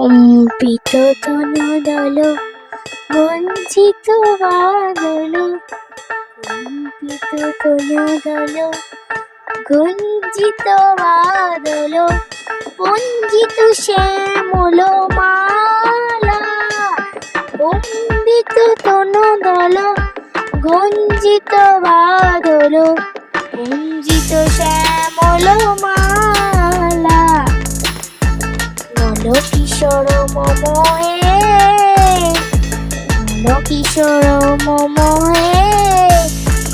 কম্পিত তনদল বঞ্চিত বাদল, কম্পিত তনদল গঞ্জিত বাদল, পঞ্জিত শ্যামল মালা। কম্পিত তনদল গঞ্জিত বাদল, পঞ্জিত শ্যামল মালা। নল কিশোর মম হে, নল কিশোর মম হে,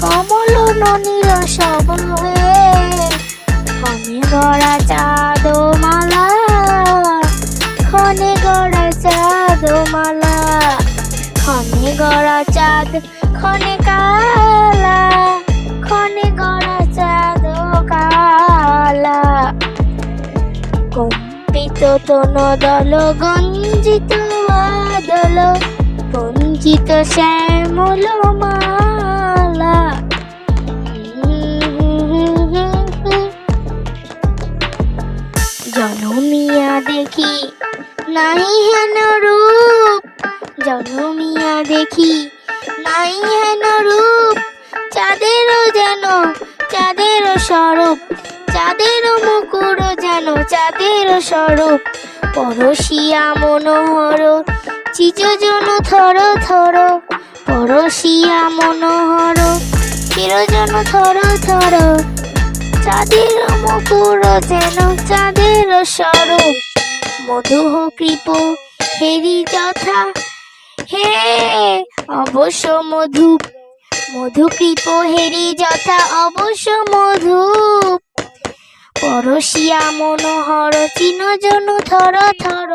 কমল ননীর সব হে। ক্ষণে গড়া চাঁদ মালা, ক্ষণে গড়া চাঁদ মালা, ক্ষণে গড়া চাঁদ ক্ষণে কালা, ক্ষণে গড়া চাঁদ কালা। কম্পিত তনদল গঞ্জিত বাদল, পঞ্জিত শ্যামল মালা। জনমিয়া দেখি নাই হেন রূপ, জনমিয়া দেখি নাই হেন রূপ। চাঁদেরও যেন চাঁদের স্বরূপ, চাঁদের মুকুর যেন চাঁদের স্বরূপ। পরশিয়া মনোহর চিরজন থর থর, পরশিয়া মনোহর চিরজন থর থর। চাঁদের মুকুর যেন চাঁদের স্বরূপ। মধুহ কৃপ হেরি যথা হে, অবশ্য মধুপ। মধুকৃপ হেরি যথা অবশ্য মধুপ। পরশিয়া মনোহর চিরজন থর থর।